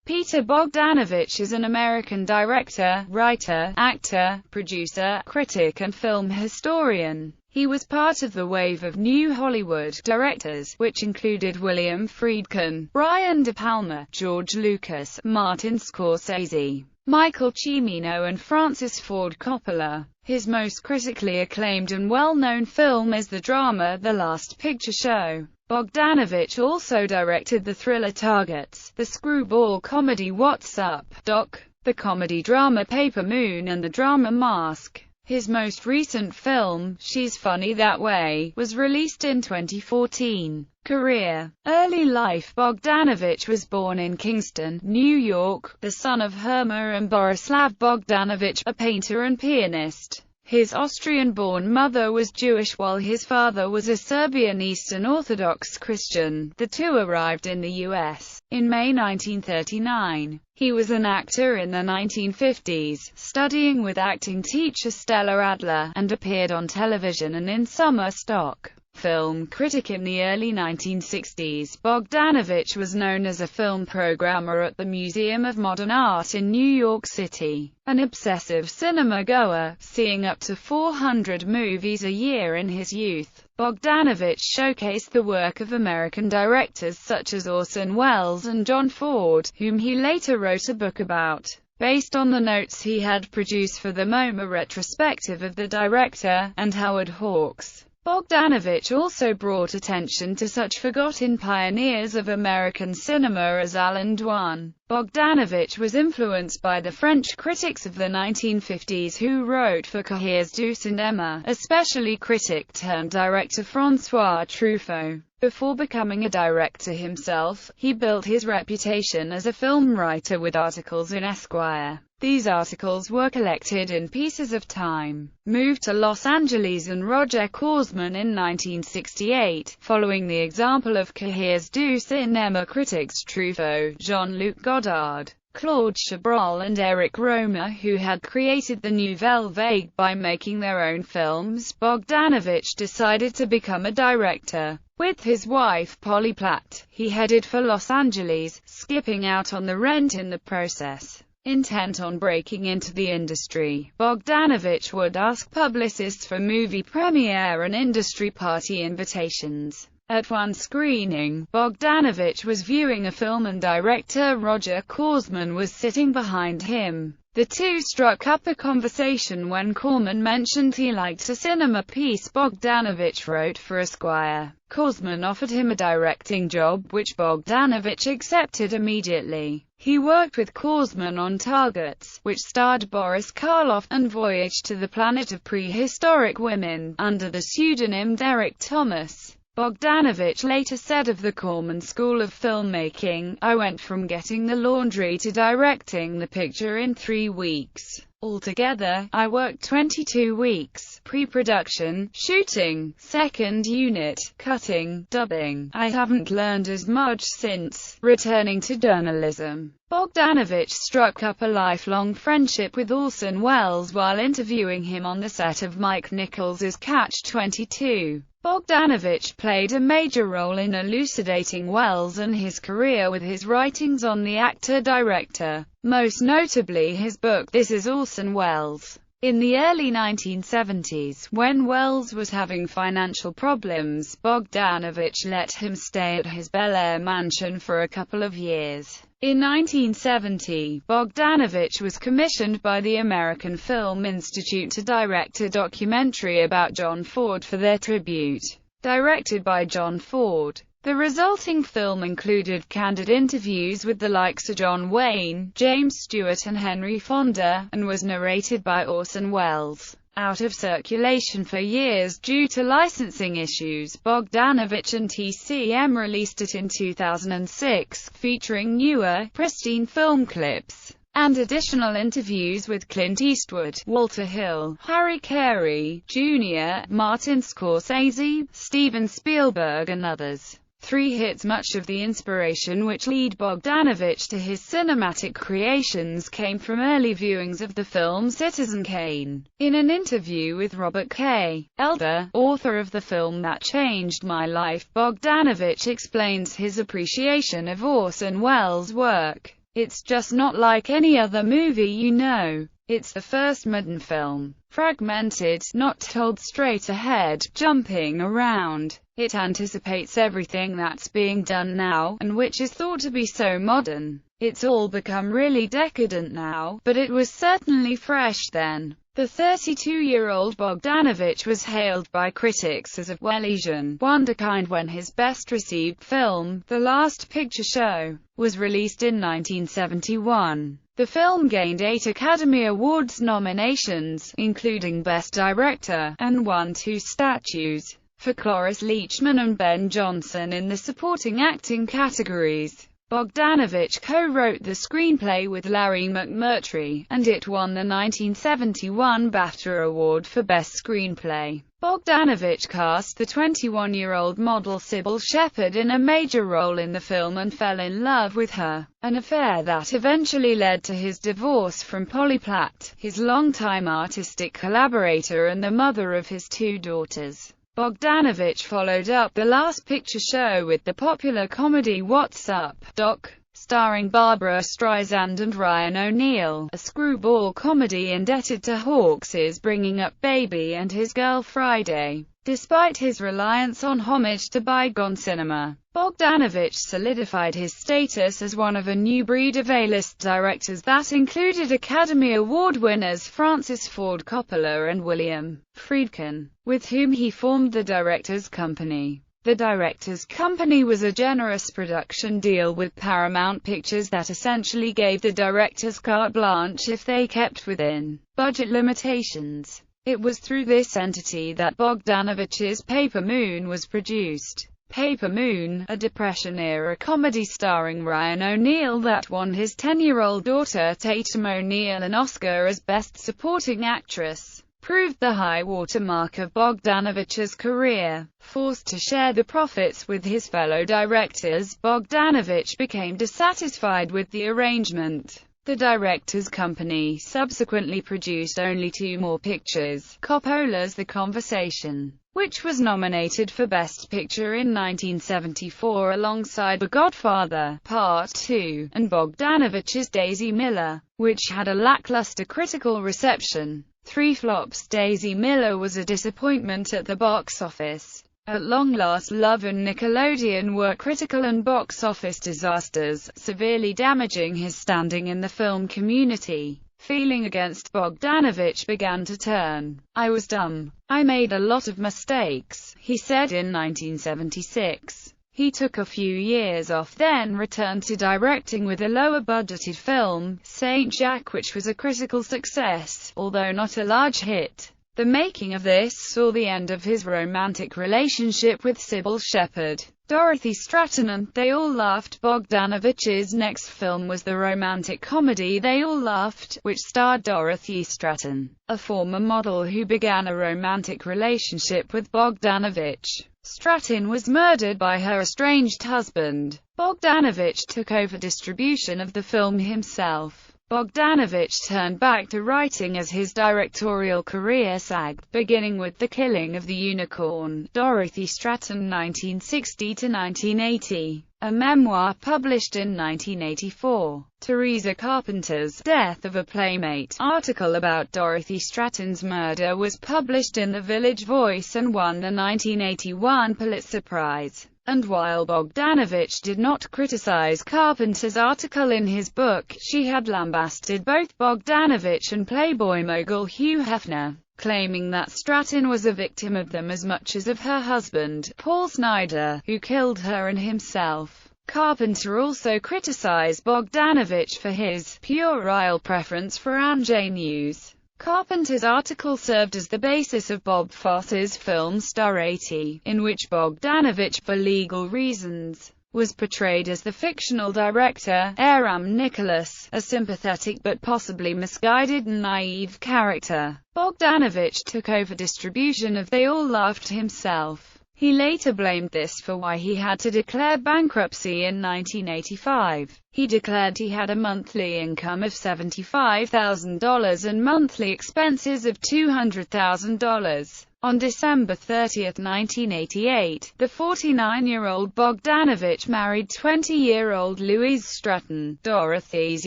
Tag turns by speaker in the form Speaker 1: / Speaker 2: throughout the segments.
Speaker 1: Peter Bogdanovich is an American director, writer, actor, producer, critic and film historian. He was part of the wave of new Hollywood directors, which included William Friedkin, Brian De Palma, George Lucas, Martin Scorsese, Michael Cimino and Francis Ford Coppola. His most critically acclaimed and well-known film is the drama The Last Picture Show. Bogdanovich also directed the thriller Targets, the screwball comedy What's Up, Doc?, the comedy-drama Paper Moon and the drama Mask. His most recent film, She's Funny That Way, was released in 2014. Career. Early life. Bogdanovich was born in Kingston, New York, the son of Herma and Borislav Bogdanovich, a painter and pianist. His Austrian-born mother was Jewish while his father was a Serbian Eastern Orthodox Christian. The two arrived in the U.S. in May 1939. He was an actor in the 1950s, studying with acting teacher Stella Adler, and appeared on television and in summer stock film critic in the early 1960s. Bogdanovich was known as a film programmer at the Museum of Modern Art in New York City. An obsessive cinema-goer, seeing up to 400 movies a year in his youth, Bogdanovich showcased the work of American directors such as Orson Welles and John Ford, whom he later wrote a book about, based on the notes he had produced for the MoMA retrospective of the director, and Howard Hawks. Bogdanovich also brought attention to such forgotten pioneers of American cinema as Alain Douin. Bogdanovich was influenced by the French critics of the 1950s who wrote for Cahiers du Cinéma, especially critic-turned-director François Truffaut. Before becoming a director himself, he built his reputation as a film writer with articles in Esquire. These articles were collected in Pieces of Time. Moved to Los Angeles and Roger Corman in 1968, following the example of Cahiers du Cinéma critics Truffaut, Jean-Luc Godard, Claude Chabrol and Eric Romer, who had created the Nouvelle Vague by making their own films. Bogdanovich decided to become a director. With his wife Polly Platt, he headed for Los Angeles, skipping out on the rent in the process. Intent on breaking into the industry, Bogdanovich would ask publicists for movie premiere and industry party invitations. At one screening, Bogdanovich was viewing a film and director Roger Corman was sitting behind him. The two struck up a conversation when Corman mentioned he liked a cinema piece Bogdanovich wrote for Esquire. Corman offered him a directing job, which Bogdanovich accepted immediately. He worked with Corman on Targets, which starred Boris Karloff, and Voyage to the Planet of Prehistoric Women, under the pseudonym Derek Thomas. Bogdanovich later said of the Corman School of Filmmaking, "I went from getting the laundry to directing the picture in 3 weeks. Altogether, I worked 22 weeks, pre-production, shooting, second unit, cutting, dubbing. I haven't learned as much since." Returning to journalism, Bogdanovich struck up a lifelong friendship with Orson Welles while interviewing him on the set of Mike Nichols's Catch-22. Bogdanovich played a major role in elucidating Welles and his career with his writings on the actor-director, most notably his book This Is Orson Welles. In the early 1970s, when Welles was having financial problems, Bogdanovich let him stay at his Bel Air mansion for a couple of years. In 1970, Bogdanovich was commissioned by the American Film Institute to direct a documentary about John Ford for their tribute. Directed by John Ford, the resulting film included candid interviews with the likes of John Wayne, James Stewart and Henry Fonda, and was narrated by Orson Welles. Out of circulation for years due to licensing issues, Bogdanovich and TCM released it in 2006, featuring newer, pristine film clips, and additional interviews with Clint Eastwood, Walter Hill, Harry Carey, Jr., Martin Scorsese, Steven Spielberg and others. 3 hits. Much of the inspiration which led Bogdanovich to his cinematic creations came from early viewings of the film Citizen Kane. In an interview with Robert K. Elder, author of the film That Changed My Life, Bogdanovich explains his appreciation of Orson Welles' work. It's just not like any other movie you know. It's the first modern film. Fragmented, not told straight ahead, jumping around. It anticipates everything that's being done now, and which is thought to be so modern. It's all become really decadent now, but it was certainly fresh then. The 32-year-old Bogdanovich was hailed by critics as a well-Asian wonderkind when his best-received film, The Last Picture Show, was released in 1971. The film gained 8 Academy Awards nominations, including Best Director, and won 2 statues, for Cloris Leachman and Ben Johnson in the supporting acting categories. Bogdanovich co-wrote the screenplay with Larry McMurtry, and it won the 1971 BAFTA Award for Best Screenplay. Bogdanovich cast the 21-year-old model Sybil Shepherd in a major role in the film and fell in love with her, an affair that eventually led to his divorce from Polly Platt, his longtime artistic collaborator and the mother of his 2 daughters. Bogdanovich followed up The Last Picture Show with the popular comedy What's Up, Doc?, starring Barbra Streisand and Ryan O'Neal, a screwball comedy indebted to Hawks's Bringing Up Baby and His Girl Friday. Despite his reliance on homage to bygone cinema, Bogdanovich solidified his status as one of a new breed of A-list directors that included Academy Award winners Francis Ford Coppola and William Friedkin, with whom he formed the Directors Company. The Directors Company was a generous production deal with Paramount Pictures that essentially gave the directors carte blanche if they kept within budget limitations. It was through this entity that Bogdanovich's Paper Moon was produced. Paper Moon, a Depression-era comedy starring Ryan O'Neal that won his 10-year-old daughter Tatum O'Neal an Oscar as Best Supporting Actress, proved the high watermark of Bogdanovich's career. Forced to share the profits with his fellow directors, Bogdanovich became dissatisfied with the arrangement. The Directors Company subsequently produced only 2 more pictures, Coppola's The Conversation, which was nominated for Best Picture in 1974 alongside The Godfather, Part 2, and Bogdanovich's Daisy Miller, which had a lackluster critical reception. 3 flops. Daisy Miller was a disappointment at the box office. At long last, Love and Nickelodeon were critical and box office disasters, severely damaging his standing in the film community. Feeling against Bogdanovich began to turn. "I was dumb. I made a lot of mistakes," he said in 1976. He took a few years off, then returned to directing with a lower-budgeted film, Saint Jack, which was a critical success, although not a large hit. The making of this saw the end of his romantic relationship with Sybil Shepherd. Dorothy Stratton and They All Laughed. Bogdanovich's next film was the romantic comedy They All Laughed, which starred Dorothy Stratton, a former model who began a romantic relationship with Bogdanovich. Stratton was murdered by her estranged husband. Bogdanovich took over distribution of the film himself. Bogdanovich turned back to writing as his directorial career sagged, beginning with The Killing of the Unicorn, Dorothy Stratton 1960–1980, a memoir published in 1984. Teresa Carpenter's Death of a Playmate article about Dorothy Stratton's murder was published in The Village Voice and won the 1981 Pulitzer Prize. And while Bogdanovich did not criticize Carpenter's article in his book, she had lambasted both Bogdanovich and Playboy mogul Hugh Hefner, claiming that Stratton was a victim of them as much as of her husband, Paul Snider, who killed her and himself. Carpenter also criticized Bogdanovich for his puerile preference for ingenues. Carpenter's article served as the basis of Bob Fosse's film Star 80, in which Bogdanovich, for legal reasons, was portrayed as the fictional director, Aram Nicholas, a sympathetic but possibly misguided and naive character. Bogdanovich took over distribution of They All Laughed himself. He later blamed this for why he had to declare bankruptcy in 1985. He declared he had a monthly income of $75,000 and monthly expenses of $200,000. On December 30, 1988, the 49-year-old Bogdanovich married 20-year-old Louise Strutton, Dorothy's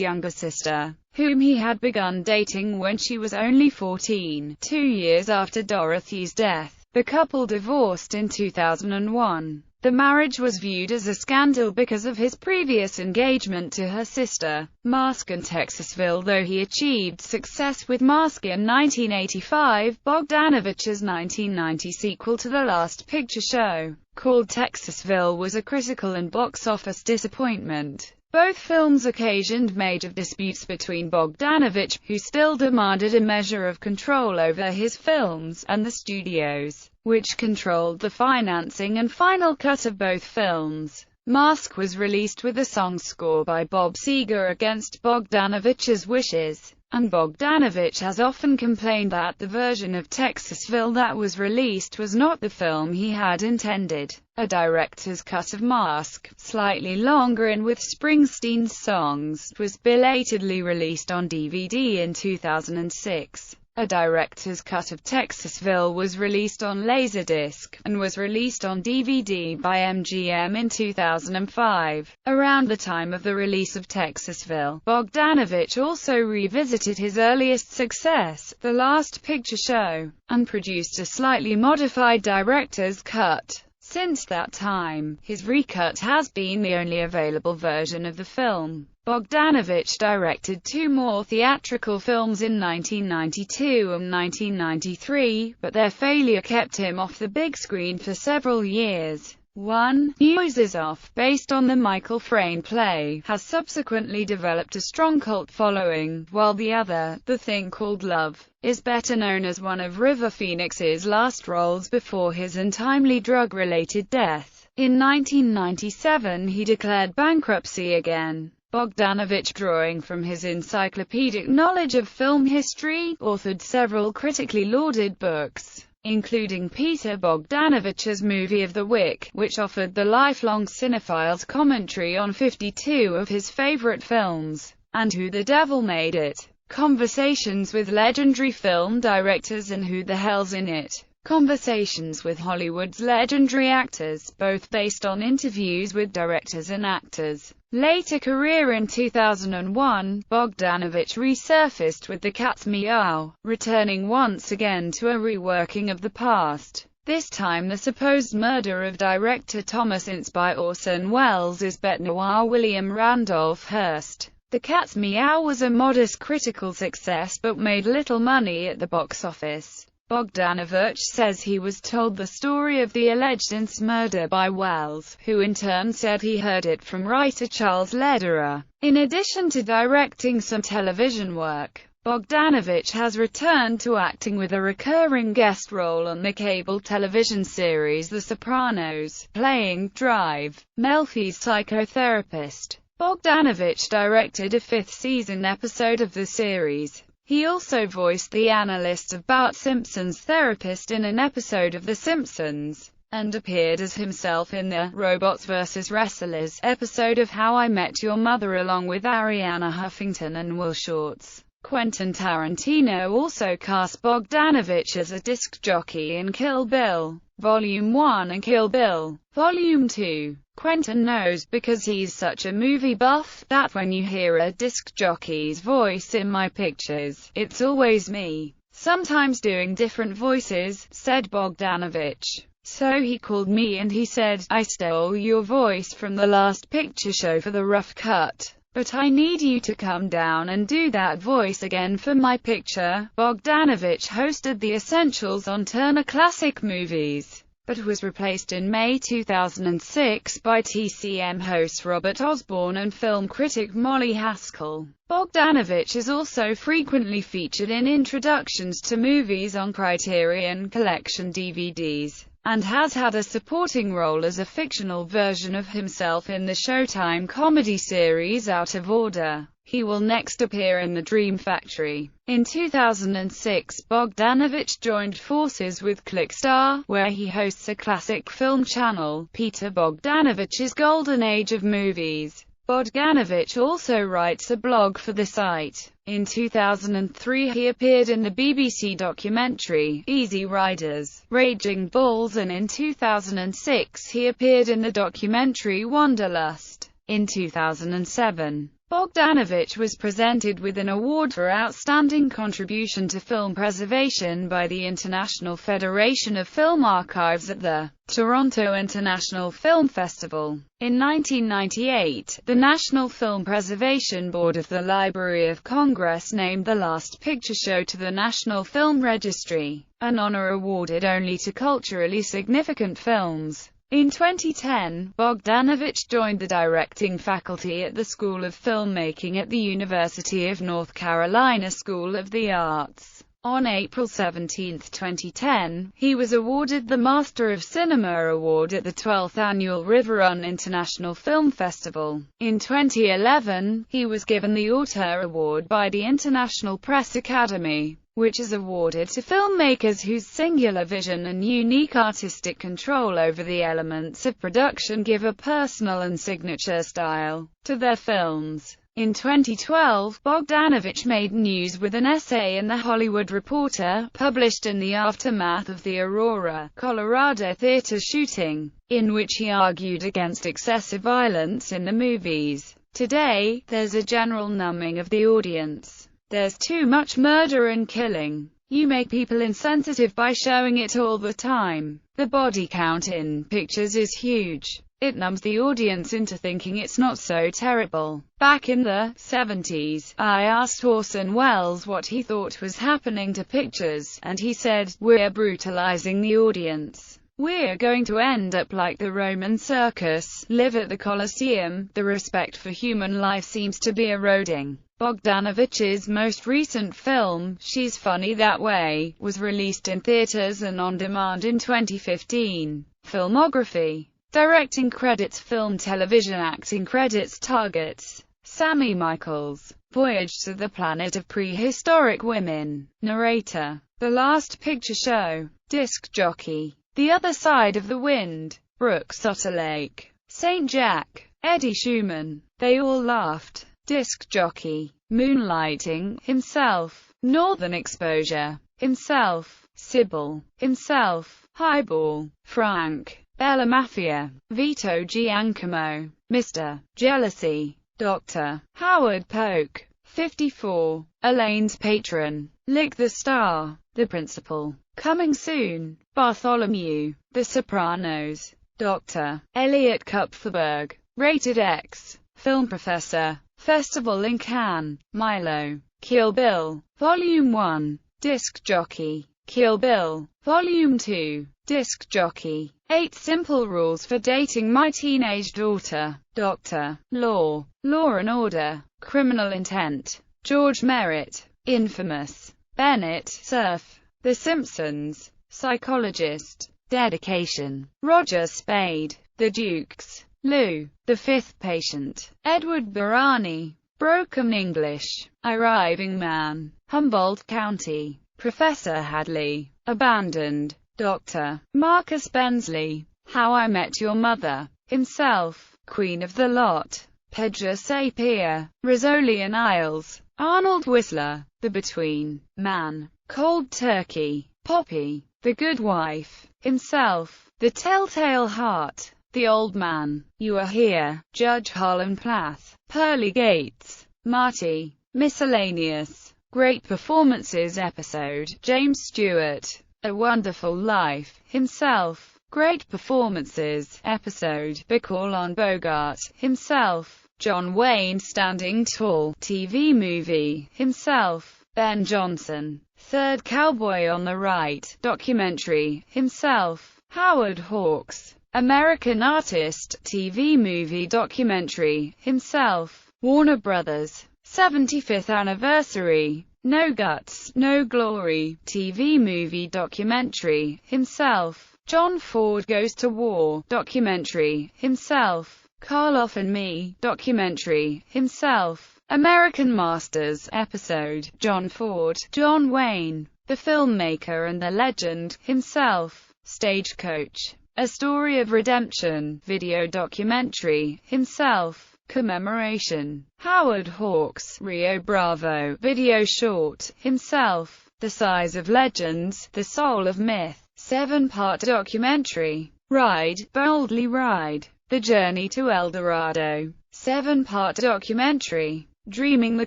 Speaker 1: younger sister, whom he had begun dating when she was only 14. 2 years after Dorothy's death, the couple divorced in 2001. The marriage was viewed as a scandal because of his previous engagement to her sister, Mask and Texasville. Though he achieved success with Mask in 1985, Bogdanovich's 1990 sequel to The Last Picture Show, called Texasville, was a critical and box office disappointment. Both films occasioned major disputes between Bogdanovich, who still demanded a measure of control over his films, and the studios, which controlled the financing and final cut of both films. Mask was released with a song score by Bob Seger against Bogdanovich's wishes, and Bogdanovich has often complained that the version of Texasville that was released was not the film he had intended. A director's cut of Mask, slightly longer and with Springsteen's songs, was belatedly released on DVD in 2006. A director's cut of Texasville was released on Laserdisc, and was released on DVD by MGM in 2005. Around the time of the release of Texasville, Bogdanovich also revisited his earliest success, The Last Picture Show, and produced a slightly modified director's cut. Since that time, his recut has been the only available version of the film. Bogdanovich directed 2 more theatrical films in 1992 and 1993, but their failure kept him off the big screen for several years. One, News Is Off, based on the Michael Frayn play, has subsequently developed a strong cult following, while the other, The Thing Called Love, is better known as one of River Phoenix's last roles before his untimely drug-related death. In 1997 he declared bankruptcy again. Bogdanovich, drawing from his encyclopedic knowledge of film history, authored several critically lauded books, including Peter Bogdanovich's Movie of the Week, which offered the lifelong cinephile's commentary on 52 of his favorite films, and Who the Devil Made It? Conversations with legendary film directors and Who the Hell's in It? Conversations with Hollywood's legendary actors, both based on interviews with directors and actors. Later career. In 2001, Bogdanovich resurfaced with The Cat's Meow, returning once again to a reworking of the past. This time the supposed murder of director Thomas Ince by Orson Welles' bête noir William Randolph Hearst. The Cat's Meow was a modest critical success but made little money at the box office. Bogdanovich says he was told the story of the alleged Ince murder by Welles, who in turn said he heard it from writer Charles Lederer. In addition to directing some television work, Bogdanovich has returned to acting with a recurring guest role on the cable television series The Sopranos, playing Drive, Melfi's psychotherapist. Bogdanovich directed a 5th season episode of the series. He also voiced the analyst of Bart Simpson's therapist in an episode of The Simpsons, and appeared as himself in the Robots vs. Wrestlers episode of How I Met Your Mother along with Arianna Huffington and Will Shortz. Quentin Tarantino also cast Bogdanovich as a disc jockey in Kill Bill, Volume 1 and Kill Bill, Volume 2. Quentin knows, because he's such a movie buff, that when you hear a disc jockey's voice in my pictures, it's always me. Sometimes doing different voices, said Bogdanovich. So he called me and he said, I stole your voice from The Last Picture Show for the rough cut, but I need you to come down and do that voice again for my picture. Bogdanovich hosted The Essentials on Turner Classic Movies, but was replaced in May 2006 by TCM host Robert Osborne and film critic Molly Haskell. Bogdanovich is also frequently featured in introductions to movies on Criterion Collection DVDs, and has had a supporting role as a fictional version of himself in the Showtime comedy series Out of Order. He will next appear in The Dream Factory. In 2006, Bogdanovich joined forces with Clickstar, where he hosts a classic film channel, Peter Bogdanovich's Golden Age of Movies. Bogdanovich also writes a blog for the site. In 2003 he appeared in the BBC documentary, Easy Riders, Raging Bulls, and in 2006 he appeared in the documentary Wanderlust. In 2007, Bogdanovich was presented with an award for outstanding contribution to film preservation by the International Federation of Film Archives at the Toronto International Film Festival. In 1998, the National Film Preservation Board of the Library of Congress named The Last Picture Show to the National Film Registry, an honor awarded only to culturally significant films. In 2010, Bogdanovich joined the directing faculty at the School of Filmmaking at the University of North Carolina School of the Arts. On April 17, 2010, he was awarded the Master of Cinema Award at the 12th Annual River Run International Film Festival. In 2011, he was given the Auteur Award by the International Press Academy, which is awarded to filmmakers whose singular vision and unique artistic control over the elements of production give a personal and signature style to their films. In 2012, Bogdanovich made news with an essay in The Hollywood Reporter, published in the aftermath of the Aurora, Colorado theater shooting, in which he argued against excessive violence in the movies. Today, there's a general numbing of the audience. There's too much murder and killing. You make people insensitive by showing it all the time. The body count in pictures is huge. It numbs the audience into thinking it's not so terrible. Back in the 70s, I asked Orson Welles what he thought was happening to pictures, and he said, "We're brutalizing the audience. We're going to end up like the Roman circus, live at the Colosseum." The respect for human life seems to be eroding. Bogdanovich's most recent film, She's Funny That Way, was released in theaters and on demand in 2015. Filmography. Directing credits, film, television, acting credits, targets. Sammy Michaels. Voyage to the Planet of Prehistoric Women. Narrator. The Last Picture Show. Disc jockey. The Other Side of the Wind. Brooke Sutter Lake. St. Jack. Eddie Schumann. They All Laughed. Disc jockey. Moonlighting. Himself. Northern Exposure. Himself. Sybil. Himself. Highball. Frank. Bella Mafia. Vito Giancamo. Mr. Jealousy. Dr. Howard Polk. 54. Elaine's Patron. Lick the Star. The Principal. Coming soon. Bartholomew. The Sopranos. Dr. Elliot Kupferberg. Rated X. Film Professor. Festival in Cannes. Milo. Kill Bill. Volume 1. Disc jockey. Kill Bill. Volume 2. Disc jockey. 8 Simple Rules for Dating My Teenage Daughter. Dr. Law. Law and Order. Criminal Intent. George Merritt. Infamous. Bennett. Surf. The Simpsons. Psychologist. Dedication. Roger Spade. The Dukes. Lou. The Fifth Patient. Edward Barani. Broken English. Arriving Man. Humboldt County. Professor Hadley. Abandoned. Dr. Marcus Bensley. How I Met Your Mother. Himself. Queen of the Lot. Pedro Sapir. Rizzoli and Isles. Arnold Whistler. The Between. Man. Cold Turkey. Poppy. The Good Wife. Himself. The Telltale Heart. The Old Man. You Are Here. Judge Harlan Plath. Pearly Gates. Marty. Miscellaneous. Great Performances Episode. James Stewart. A Wonderful Life. Himself. Great Performances Episode. Bacall on Bogart. Himself. John Wayne Standing Tall. TV movie. Himself. Ben Jonson. Third Cowboy on the Right. Documentary. Himself. Howard Hawks. American Artist. TV movie documentary. Himself. Warner Brothers. 75th Anniversary. No Guts, No Glory. TV movie documentary. Himself. John Ford Goes to War. Documentary. Himself. Karloff and Me. Documentary. Himself. American Masters episode. John Ford. John Wayne. The Filmmaker and the Legend. Himself. Stagecoach. A Story of Redemption. Video documentary. Himself. Commemoration. Howard Hawks, Rio Bravo, video short, Himself, The Size of Legends, The Soul of Myth, 7-part documentary. Ride, Boldly Ride, The Journey to El Dorado, 7-part documentary. Dreaming the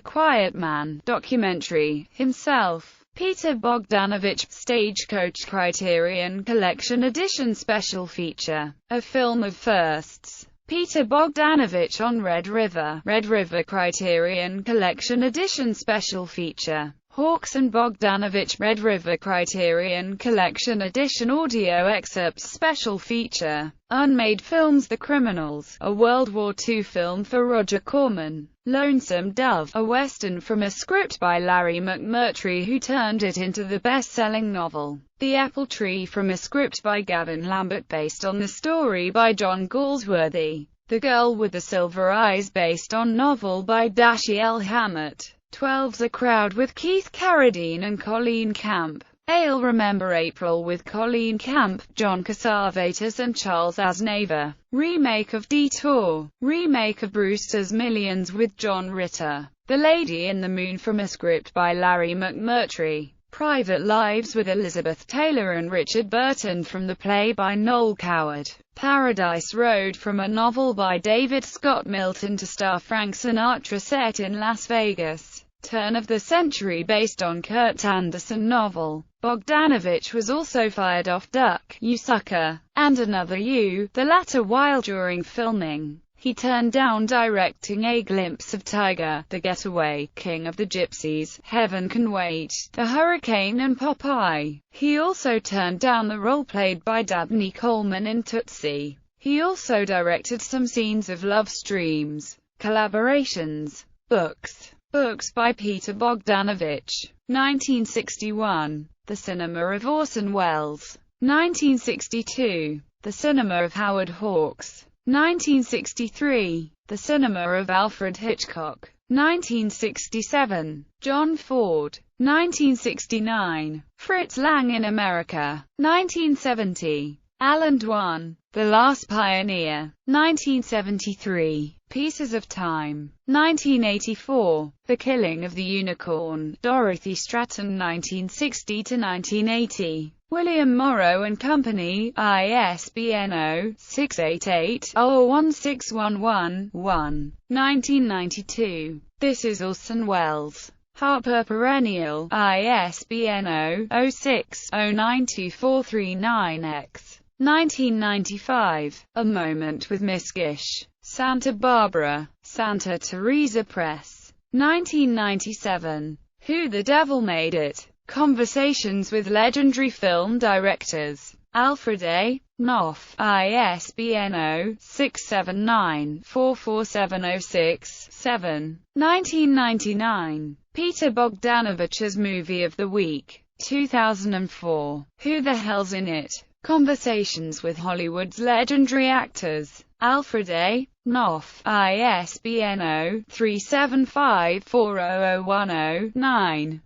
Speaker 1: Quiet Man, documentary. Himself, Peter Bogdanovich, Stagecoach Criterion Collection Edition special feature. A film of firsts. Peter Bogdanovich on Red River Criterion Collection Edition special feature. Hawks and Bogdanovich, Red River Criterion Collection Edition audio excerpts special feature. Unmade films. The Criminals, a World War II film for Roger Corman. Lonesome Dove, a western from a script by Larry McMurtry, who turned it into the best-selling novel. The Apple Tree, from a script by Gavin Lambert based on the story by John Galsworthy. The Girl with the Silver Eyes, based on novel by Dashiell Hammett. 12's A Crowd with Keith Carradine and Colleen Camp. I'll Remember April with Colleen Camp, John Cassavetes and Charles Aznavour. Remake of Detour. Remake of Brewster's Millions with John Ritter. The Lady in the Moon, from a script by Larry McMurtry. Private Lives with Elizabeth Taylor and Richard Burton, from the play by Noel Coward. Paradise Road, from a novel by David Scott Milton to star Frank Sinatra, set in Las Vegas. Turn of the Century, based on Kurt Anderson novel. Bogdanovich was also fired off Duck, You Sucker, and Another You, the latter while during filming. He turned down directing A Glimpse of Tiger, The Getaway, King of the Gypsies, Heaven Can Wait, The Hurricane and Popeye. He also turned down the role played by Dabney Coleman in Tootsie. He also directed some scenes of Love Streams. Collaborations. Books by Peter Bogdanovich. 1961. The Cinema of Orson Welles. 1962. The Cinema of Howard Hawks. 1963. The Cinema of Alfred Hitchcock. 1967. John Ford. 1969. Fritz Lang in America. 1970. Alan Dwan, The Last Pioneer. 1973. Pieces of Time. 1984. The Killing of the Unicorn. Dorothy Stratton. 1960 to 1980. William Morrow and Company, ISBN 0-688-01611-1. 1992. This Is Orson Welles. Harper Perennial, ISBN 0-06-092439-X. 1995. A Moment with Miss Gish. Santa Barbara, Santa Teresa Press. 1997. Who the Devil Made It? Conversations with Legendary Film Directors. Alfred A. Knopf, ISBN 0-679-44706-7. 1999. Peter Bogdanovich's Movie of the Week. 2004. Who the Hell's in It? Conversations with Hollywood's legendary actors. Alfred A. Knopf, ISBN 0-375-40010-9.